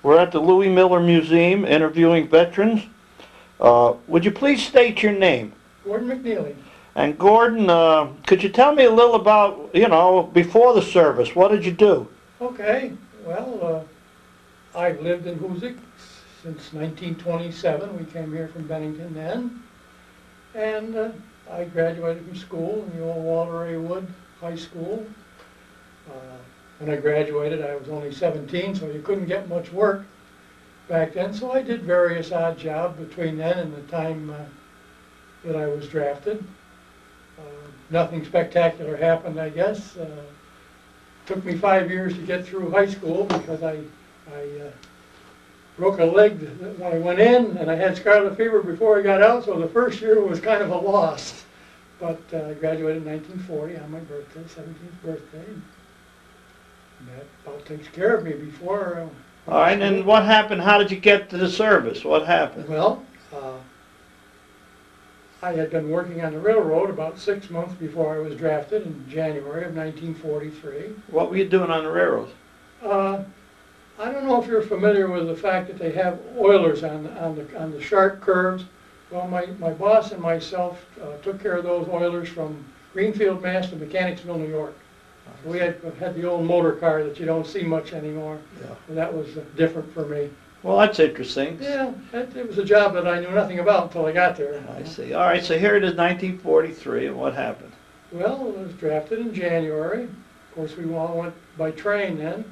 We're at the Louis Miller Museum interviewing veterans. Would you please state your name? Gordon McNeilly. And Gordon, could you tell me a little about, before the service, what did you do? Okay, well, I've lived in Hoosick since 1927. We came here from Bennington then. And I graduated from school in the old Walter A. Wood High School. When I graduated, I was only 17, so you couldn't get much work back then. So I did various odd jobs between then and the time that I was drafted. Nothing spectacular happened, I guess. Took me 5 years to get through high school because I broke a leg when I went in, and I had scarlet fever before I got out, so the first year was kind of a loss. But I graduated in 1940 on my birthday, 17th birthday. And that about takes care of me before. All right, and what happened? How did you get to the service? What happened? Well, I had been working on the railroad about 6 months before I was drafted in January of 1943. What were you doing on the railroad? I don't know if you're familiar with the fact that they have oilers on the sharp curves. Well, my boss and myself took care of those oilers from Greenfield, Mass. to Mechanicsville, New York. We had the old motor car that you don't see much anymore. Yeah. And that was different for me. Well, that's interesting. Yeah, it was a job that I knew nothing about until I got there. I see. All right, so here it is, 1943, and what happened? Well, I was drafted in January. Of course, we all went by train then.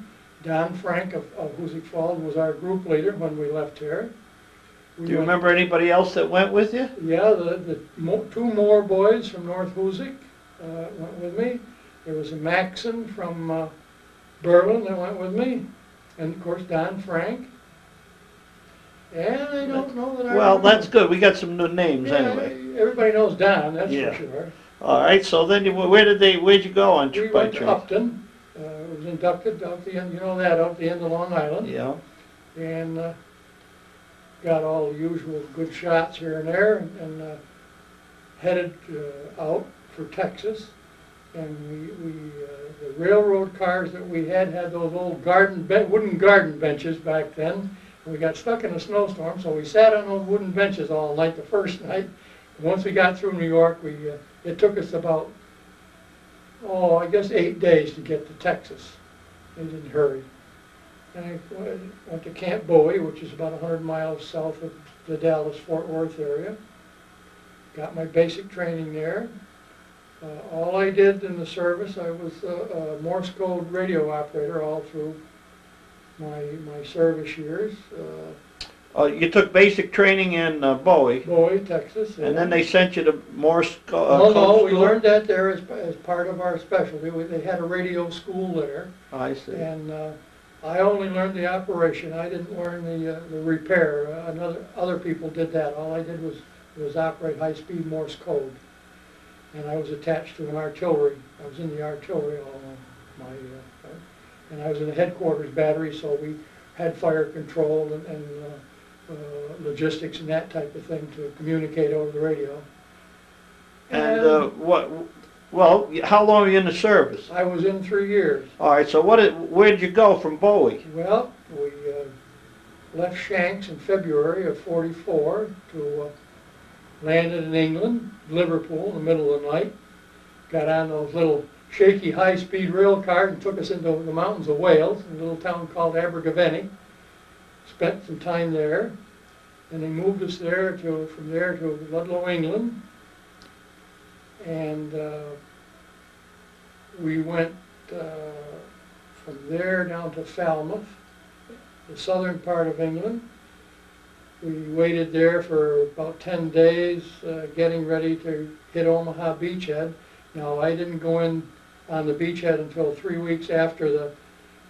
Don Frank of Hoosick Falls was our group leader when we left here. Do you remember anybody else that went with you? Yeah, the two more boys from North Hoosick went with me. There was a Maxon from Berlin that went with me, and of course Don Frank. And I don't know that I Well, remember. that's good. We got some new names anyway. Everybody knows Don, that's for sure. All right, so then where'd you go on We by went to train? Upton. It was inducted out the end, out the end of Long Island. Yeah. And got all the usual good shots here and there, and headed out for Texas. And the railroad cars that we had those old wooden garden benches back then. And we got stuck in a snowstorm, so we sat on those wooden benches all night the first night. Once we got through New York, it took us about, I guess 8 days to get to Texas. They didn't hurry. And I went to Camp Bowie, which is about 100 miles south of the Dallas-Fort Worth area. Got my basic training there. All I did in the service, I was a Morse code radio operator all through my service years. You took basic training in Bowie. Bowie, Texas. And then they sent you to Morse code school? We learned that there as part of our specialty. They had a radio school there. I see. And I only learned the operation. I didn't learn the repair. Other people did that. All I did was operate high-speed Morse code. And I was attached to an artillery. I was in the artillery all my and I was in the headquarters battery, so we had fire control and logistics and that type of thing to communicate over the radio. And well, how long were you in the service? I was in 3 years. All right, so where did you go from Bowie? Well, we left Shanks in February of '44 to landed in England, Liverpool, in the middle of the night. Got on those little shaky high-speed rail cars and took us into the mountains of Wales, in a little town called Abergavenny. Spent some time there, and they moved us from there to Ludlow, England. And we went from there down to Falmouth, the southern part of England. We waited there for about 10 days, getting ready to hit Omaha Beachhead. Now, I didn't go in on the beachhead until 3 weeks after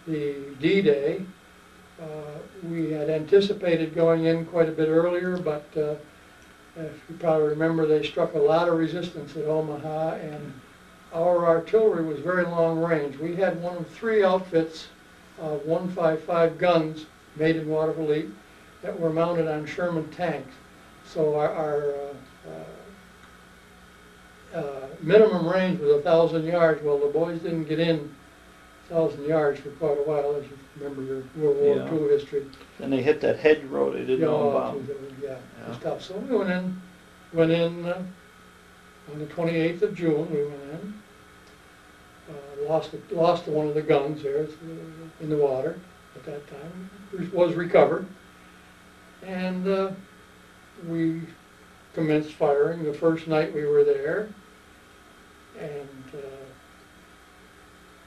the D-Day. We had anticipated going in quite a bit earlier, but if you probably remember, they struck a lot of resistance at Omaha, and our artillery was very long range. We had one of 3 outfits of 155 guns made in Waterville that were mounted on Sherman tanks. So our minimum range was 1,000 yards. Well, the boys didn't get in 1,000 yards for quite a while, as you remember your World War Yeah. II history. And they hit that hedgerow they didn't know about. Yeah, Yeah. stuff. So we went in on the 28th of June. We went in. Lost one of the guns there in the water at that time. It was recovered, and we commenced firing the first night we were there, and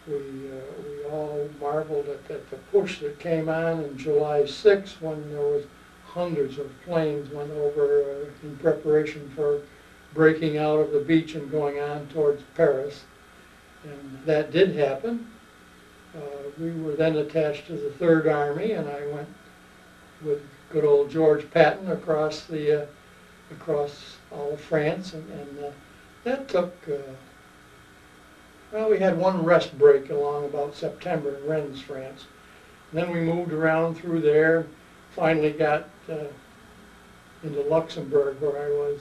we all marveled at the push that came on July 6th, when there was hundreds of planes went over in preparation for breaking out of the beach and going on towards Paris. And that did happen. We were then attached to the 3rd Army, and I went with good old George Patton across all of France, and that took, well, we had one rest break along about September in Rennes, France. And then we moved around through there, finally got into Luxembourg, where I was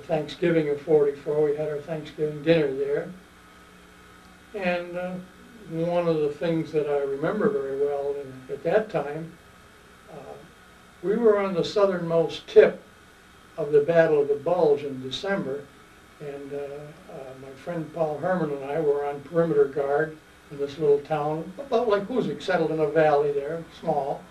Thanksgiving of '44. We had our Thanksgiving dinner there. And one of the things that I remember very well at that time, we were on the southernmost tip of the Battle of the Bulge in December, and my friend Paul Herman and I were on perimeter guard in this little town, about like Hoosick, settled in a valley there, small.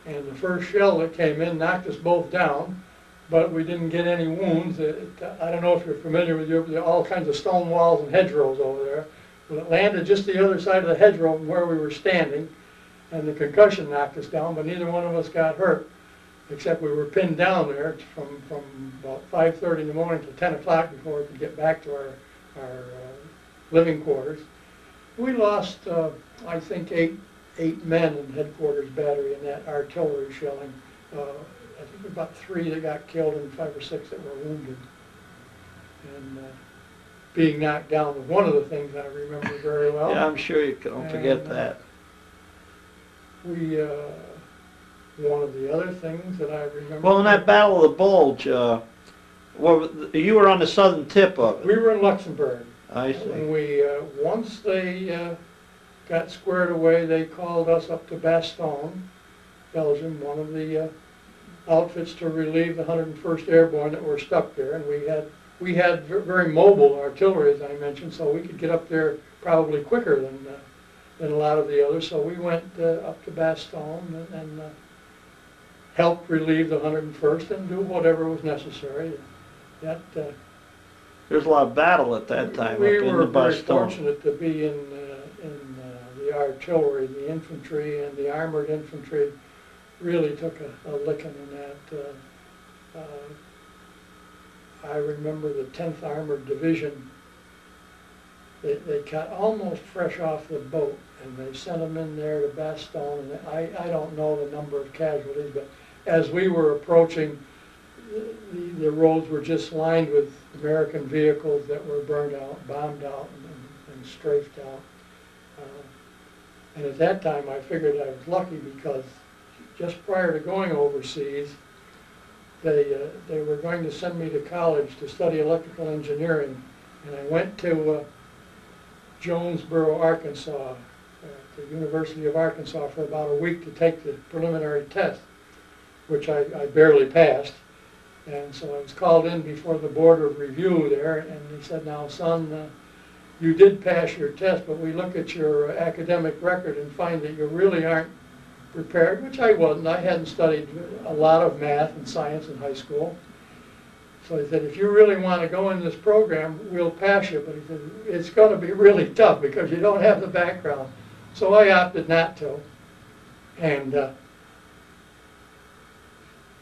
And the first shell that came in knocked us both down, but we didn't get any wounds. I don't know if you're familiar with all kinds of stone walls and hedgerows over there. But it landed just the other side of the hedgerow from where we were standing, and the concussion knocked us down, but neither one of us got hurt, except we were pinned down there from about 5:30 in the morning to 10 o'clock before we could get back to our living quarters. We lost, I think, eight men in headquarters battery in that artillery shelling. I think about 3 that got killed and 5 or 6 that were wounded. And being knocked down was one of the things I remember very well. Yeah, I'm sure you don't forget that. One of the other things that I remember... Well, in that Battle of the Bulge, you were on the southern tip of it. We were in Luxembourg. I see. And once they got squared away, they called us up to Bastogne, Belgium, one of the outfits to relieve the 101st Airborne that were stuck there. And we had very mobile artillery, as I mentioned, so we could get up there probably quicker than a lot of the others. So we went up to Bastogne and helped relieve the 101st and do whatever was necessary. There was a lot of battle at that time. We up in were the very Bastogne. fortunate to be in the artillery, the infantry, and the armored infantry. Really took a licking in that. I remember the 10th Armored Division. They got almost fresh off the boat, and they sent them in there to Bastogne. And I don't know the number of casualties, but as we were approaching, the roads were just lined with American vehicles that were burned out, bombed out, and strafed out. And at that time, I figured I was lucky because just prior to going overseas, they were going to send me to college to study electrical engineering, and I went to Jonesboro, Arkansas, at the University of Arkansas for about a week to take the preliminary test, which I barely passed. And so I was called in before the board of review there, and he said, "Now, son, you did pass your test, but we look at your academic record and find that you really aren't prepared," which I wasn't. I hadn't studied a lot of math and science in high school. So he said, "If you really want to go in this program, we'll pass you, but he said, it's going to be really tough because you don't have the background." So I opted not to. And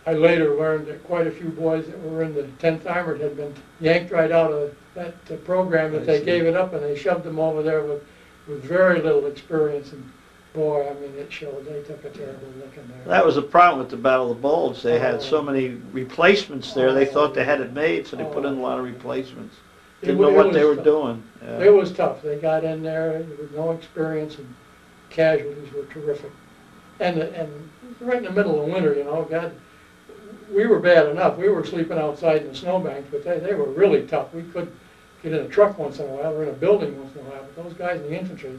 I later learned that quite a few boys that were in the 10th Armored had been yanked right out of that program, that they gave it up, and they shoved them over there with very little experience. And boy, I mean, it showed. They took a terrible licking there. That was the problem with the Battle of the Bulge. They had so many replacements there. They thought they had it made, so they put in a lot of replacements. Didn't know what they were doing. Yeah. It was tough. They got in there with no experience, and casualties were terrific. And right in the middle of winter, you know, God, we were bad enough. We were sleeping outside in the snowbanks, but they were really tough. get in a truck once in a while or in a building once in a while. But those guys in the infantry,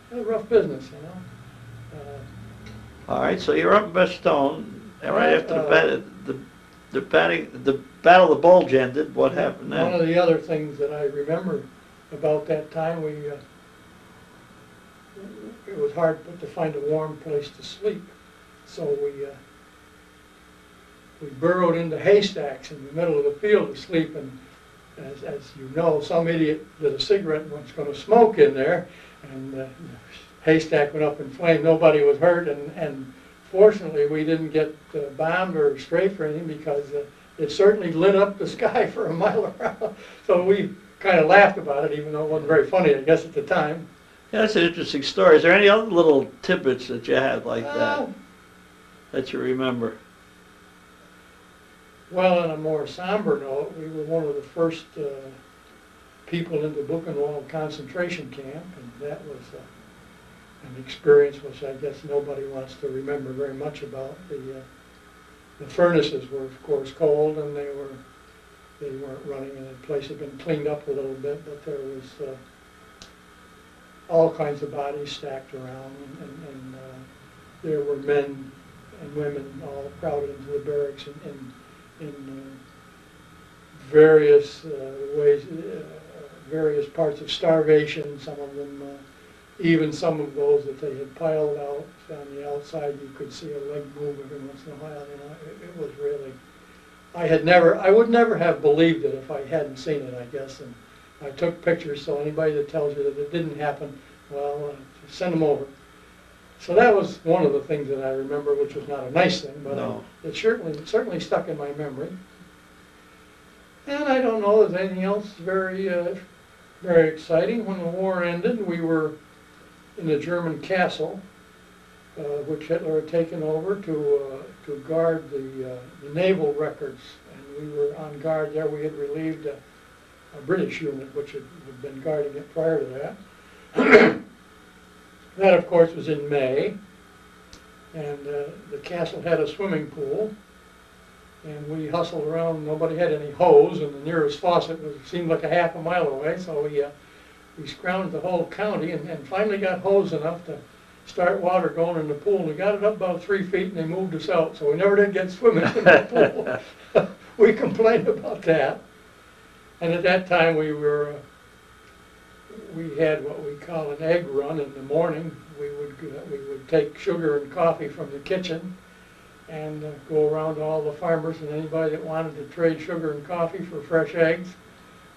they're rough business, you know. All right, so you're up in Bastogne, and right after the Battle of the Bulge ended, what happened then? One of the other things that I remember about that time, it was hard to find a warm place to sleep, so we burrowed into haystacks in the middle of the field to sleep, and as you know, some idiot lit a cigarette and was going to smoke in there, and the haystack went up in flames. Nobody was hurt, and fortunately we didn't get bombed or strafed or anything, because it certainly lit up the sky for a mile around. So we kind of laughed about it, even though it wasn't very funny, I guess, at the time. Yeah, that's an interesting story. Is there any other little tidbits that you had like that you remember? Well, on a more somber note, we were one of the first people into Buchenwald concentration camp, and that was an experience which I guess nobody wants to remember very much about. The furnaces were, of course, cold, and they weren't running, and the place had been cleaned up a little bit, but there was all kinds of bodies stacked around, and there were men and women all crowded into the barracks in various ways, various parts of starvation. Some of them, even some of those that they had piled out on the outside, you could see a leg move every once in a while. You know, it was really. I would never have believed it if I hadn't seen it, I guess. And I took pictures, so anybody that tells you that it didn't happen, well, send them over. So that was one of the things that I remember, which was not a nice thing, but no. It certainly stuck in my memory. And I don't know if there's anything else very exciting. When the war ended, we were in the German castle, which Hitler had taken over to guard the naval records, and we were on guard there. We had relieved a British unit, which had been guarding it prior to that. That, of course, was in May, and the castle had a swimming pool, and we hustled around. Nobody had any hose, and the nearest faucet seemed like a half a mile away, so we scrounged the whole county and finally got hose enough to start water going in the pool, and we got it up about 3 feet, and they moved us out, so we never did get swimming in the pool. We complained about that, and at that time we had what we call an egg run in the morning. We would take sugar and coffee from the kitchen and go around to all the farmers, and anybody that wanted to trade sugar and coffee for fresh eggs,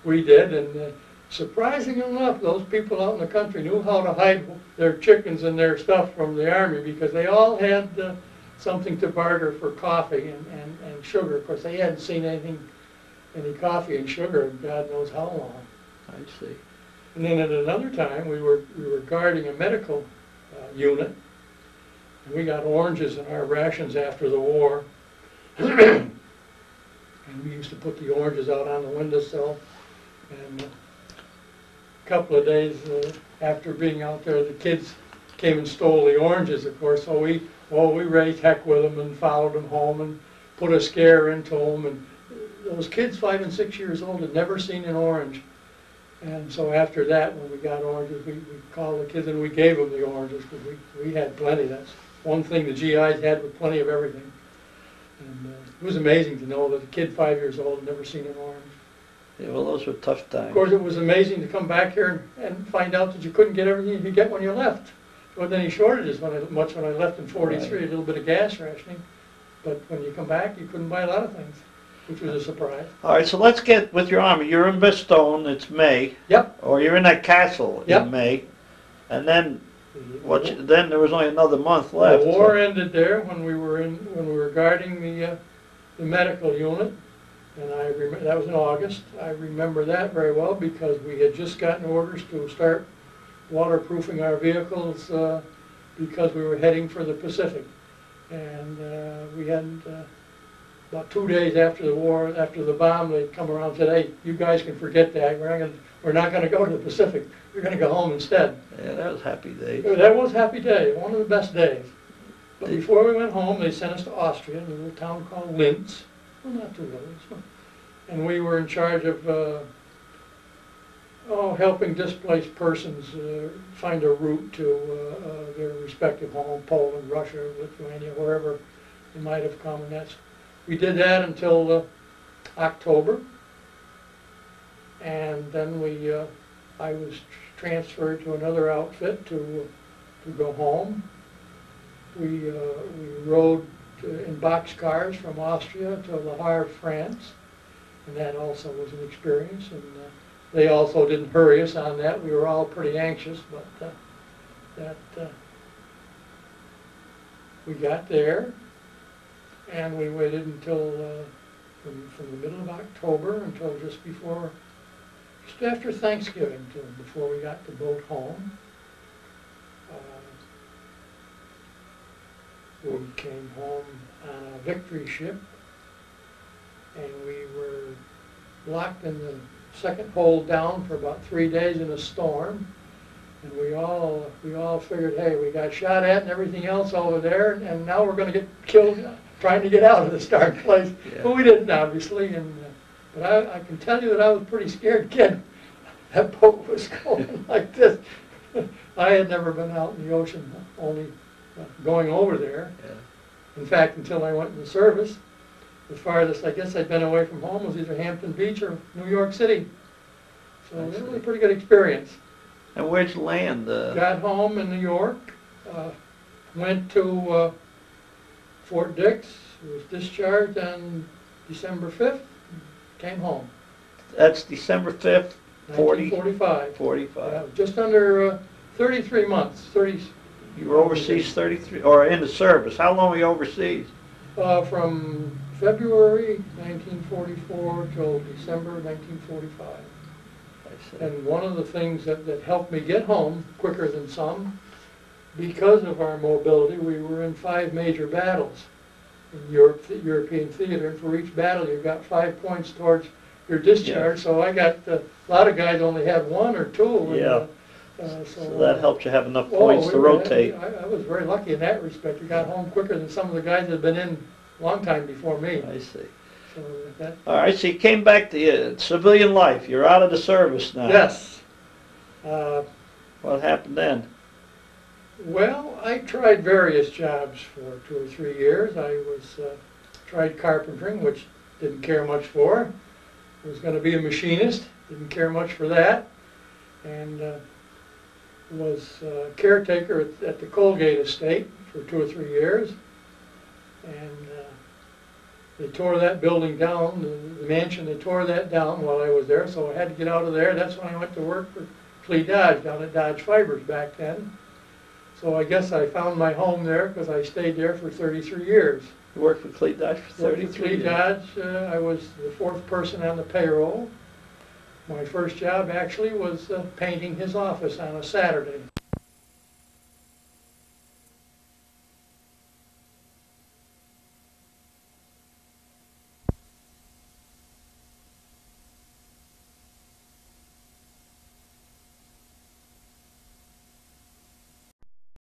we did. And surprising enough, those people out in the country knew how to hide their chickens and their stuff from the army, because they all had something to barter for coffee and sugar. Of course, they hadn't seen any coffee and sugar in God knows how long. I see. And then at another time, we were guarding a medical unit, and we got oranges in our rations after the war. And we used to put the oranges out on the windowsill. And a couple of days after being out there, the kids came and stole the oranges, of course. So we raised heck with them and followed them home and put a scare into them. And those kids, 5 and 6 years old, had never seen an orange. And so after that, when we got oranges, we called the kids and we gave them the oranges, because we had plenty. That's one thing the GIs had, with plenty of everything. And it was amazing to know that a kid 5 years old had never seen an orange. Yeah, well, those were tough times. Of course, it was amazing to come back here and find out that you couldn't get everything you could get when you left. There wasn't any shortages when I left in '43, right. A little bit of gas rationing. But when you come back, you couldn't buy a lot of things, which was a surprise. All right, so let's get with your army. You're in Bastogne, it's May. Yep. Or you're in that castle in May. And then then there was only another month left. The war ended there when we were guarding the medical unit, and I remember that was in August. I remember that very well, because we had just gotten orders to start waterproofing our vehicles because we were heading for the Pacific, and we hadn't. About 2 days after the war, after the bomb, they'd come around and said, "Hey, you guys can forget that. We're not going to go to the Pacific. We're going to go home instead." Yeah, that was happy days. That was a happy day, one of the best days. But before we went home, they sent us to Austria, in a little town called Linz. Well, not too little. And we were in charge of helping displaced persons find a route to their respective home, Poland, Russia, Lithuania, wherever they might have come. And we did that until October, and then I was transferred to another outfit to go home. We rode in boxcars from Austria to Le Havre, France, and that also was an experience. And they also didn't hurry us on that. We were all pretty anxious, but we got there, and we waited until from the middle of October until just after Thanksgiving, before we got the boat home. We came home on a Victory ship, and we were locked in the second hold down for about 3 days in a storm. And we all figured, hey, we got shot at and everything else over there, and now we're going to get killed trying to get out of the start place. Yeah. But we didn't, obviously. But I can tell you that I was a pretty scared kid. That boat was going like this. I had never been out in the ocean, only going over there. Yeah. In fact, until I went in the service, the farthest I guess I'd been away from home was either Hampton Beach or New York City. So it was a pretty good experience. And where'd you land? Got home in New York, went to Fort Dix, was discharged on December 5th, came home. That's December 5th, 1945. 45. Yeah, just under 33 months. You were overseas 33, or in the service. How long were you overseas? From February 1944 till December 1945. And one of the things that helped me get home quicker than some, because of our mobility, we were in 5 major battles in European theater, and for each battle you got 5 points towards your discharge. Yeah. So I got, a lot of guys only had 1 or 2. And, yeah. So that helped you have enough points to rotate. I was very lucky in that respect. We got home quicker than some of the guys that had been in a long time before me. I see. So all right, so you came back to civilian life. You're out of the service now. Yes. What happened then? Well, I tried various jobs for 2 or 3 years. I tried carpentering, which didn't care much for. I was going to be a machinist, didn't care much for that, and was caretaker at the Colgate estate for 2 or 3 years. And they tore that building down, the mansion, they tore that down while I was there, so I had to get out of there. That's when I went to work for Clee Dodge down at Dodge Fibers back then. So I guess I found my home there because I stayed there for 33 years. You worked for Clee Dodge for 33 years? Clee Dodge, I was the 4th person on the payroll. My first job actually was painting his office on a Saturday.